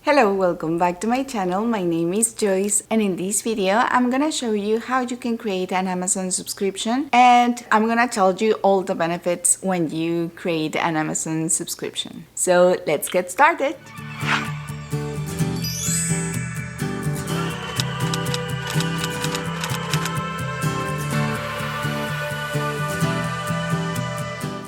Hello, welcome back to my channel. My name is Joyce, and in this video I'm gonna show you how you can create an Amazon subscription, and I'm gonna tell you all the benefits when you create an Amazon subscription. So let's get started.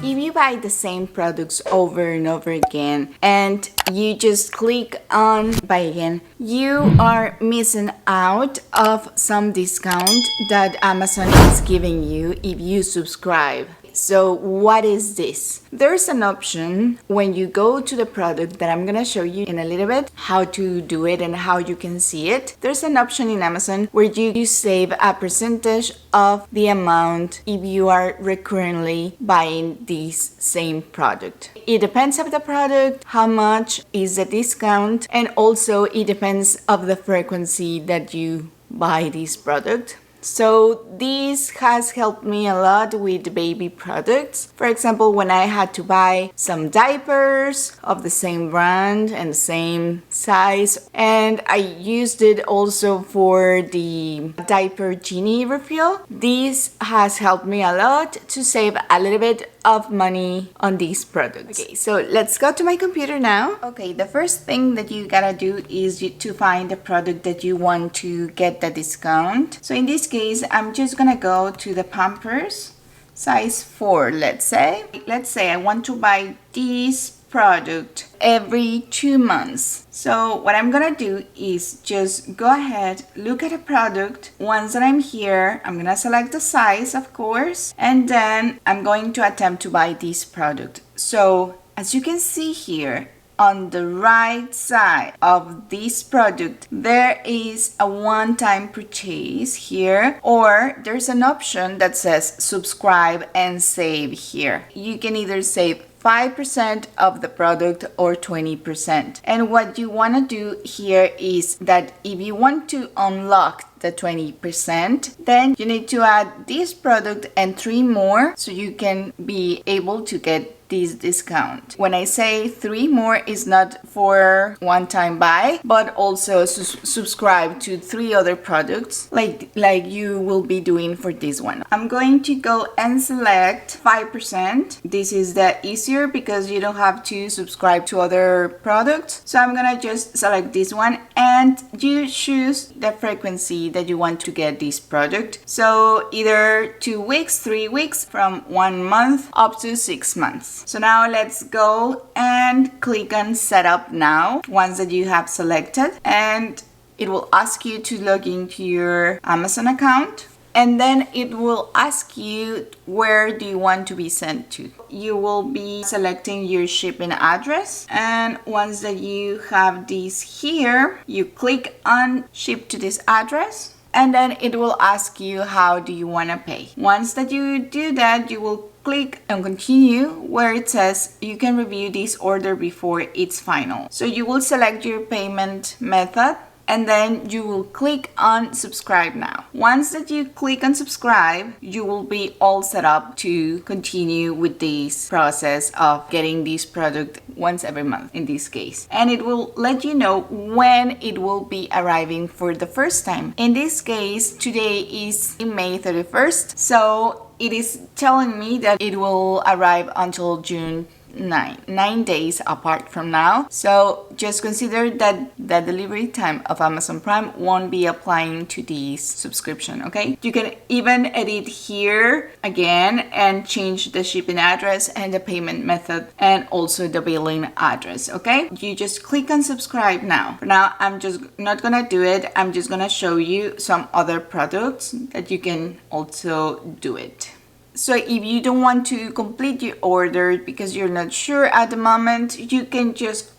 If you buy the same products over and over again and you just click on buy again, you are missing out of some discount that Amazon is giving you if you subscribe. So what is this? There's an option when you go to the product that I'm gonna show you in a little bit how to do it and how you can see it. There's an option in Amazon where you save a percentage of the amount if you are recurrently buying this same product. It depends on the product, how much is the discount, and also it depends of the frequency that you buy this product. So this has helped me a lot with baby products. For example, when I had to buy some diapers of the same brand and same size, and I used it also for the diaper genie refill. This has helped me a lot to save a little bit of money on these products. Okay, so let's go to my computer now. Okay, the first thing that you gotta do is to find the product that you want to get the discount. So in this case, I'm just gonna go to the Pampers size 4, let's say. Let's say I want to buy this product every 2 months. So what I'm gonna do is just go ahead, look at a product. Once that I'm here, I'm gonna select the size, of course, and then I'm going to attempt to buy this product. So as you can see here, on the right side of this product, there is a one-time purchase here, or there's an option that says subscribe and save here. You can either save 5% of the product or 20%. And what you want to do here is that if you want to unlock the 20%, then you need to add this product and 3 more so you can be able to get this discount. When I say 3 more, is not for one-time buy, but also subscribe to 3 other products like you will be doing for this one. I'm going to go and select 5%. This is the easier because you don't have to subscribe to other products. So I'm gonna just select this one, and you choose the frequency that you want to get this product. So either 2 weeks, 3 weeks, from 1 month up to 6 months. So now let's go and click on setup now once that you have selected, and it will ask you to log into your Amazon account, and then it will ask you where do you want to be sent to. You will be selecting your shipping address, and once that you have this here, you click on ship to this address, and then it will ask you how do you want to pay. Once that you do that, you will click on continue where it says you can review this order before it's final. So you will select your payment method, and then you will click on subscribe now. Once that you click on subscribe, you will be all set up to continue with this process of getting this product once every month in this case. And it will let you know when it will be arriving for the first time. In this case, today is May 31st. So it is telling me that it will arrive until June 9 days apart from now. So just consider that the delivery time of Amazon Prime won't be applying to this subscription, okay? You can even edit here again and change the shipping address and the payment method and also the billing address, okay? You just click on subscribe now. For now, I'm just not gonna do it. I'm just gonna show you some other products that you can also do it. So if you don't want to complete your order because you're not sure at the moment, you can just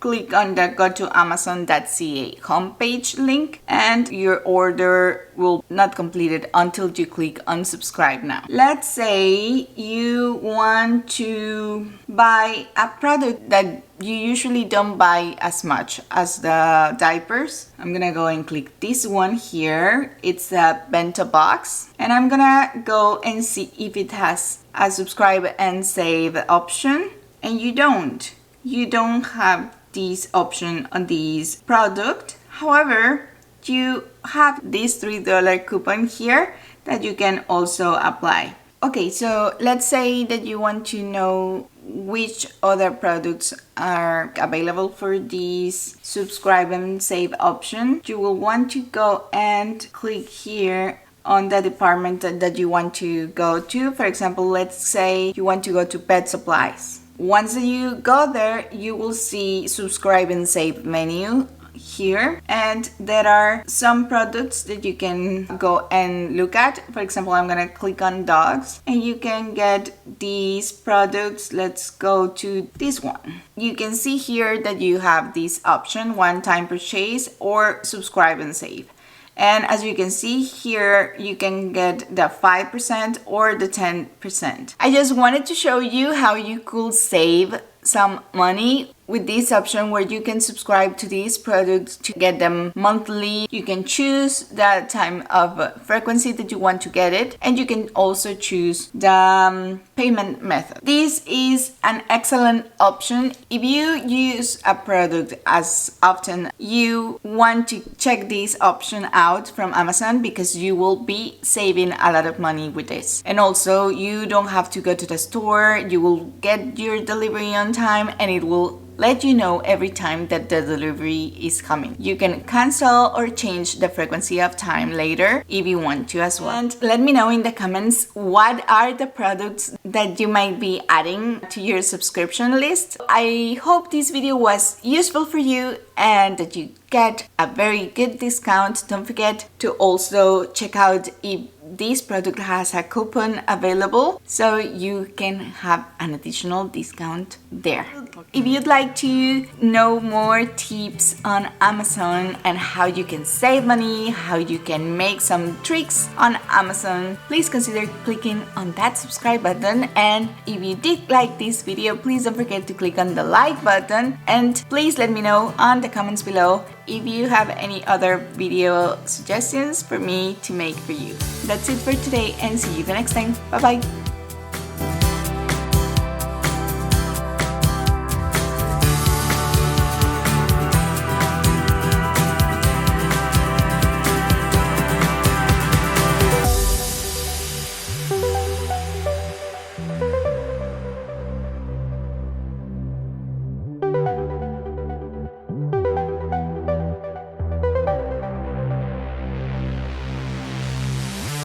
click on the go to amazon.ca homepage link, and your order will not complete it until you click on subscribe now. Let's say you want to buy a product that you usually don't buy as much as the diapers. I'm gonna go and click this one here. It's a bento box, and I'm gonna go and see if it has a subscribe and save option, and you don't have this option on this product. However, you have this $3 coupon here that you can also apply. Okay, so let's say that you want to know which other products are available for this subscribe and save option. You will want to go and click here on the department that you want to go to. For example, let's say you want to go to pet supplies. Once you go there, you will see subscribe and save menu here, and there are some products that you can go and look at. For example, I'm gonna click on dogs and you can get these products. Let's go to this one. You can see here that you have this option, one-time purchase or subscribe and save. And as you can see here, you can get the 5% or the 10%. I just wanted to show you how you could save some money with this option where you can subscribe to these products to get them monthly. You can choose the time of frequency that you want to get it, and you can also choose the payment method. This is an excellent option. If you use a product as often, you want to check this option out from Amazon because you will be saving a lot of money with this. And also, you don't have to go to the store. You will get your delivery on time and it will let you know every time that the delivery is coming. You can cancel or change the frequency of time later if you want to as well. And let me know in the comments what are the products that you might be adding to your subscription list. I hope this video was useful for you and that you get a very good discount. Don't forget to also check out if this product has a coupon available so you can have an additional discount there. If you'd like to know more tips on Amazon and how you can save money, how you can make some tricks on Amazon, please consider clicking on that subscribe button. And if you did like this video, please don't forget to click on the like button, and please let me know on the comments below if you have any other video suggestions for me to make for you. That's it for today and see you the next time. Bye bye.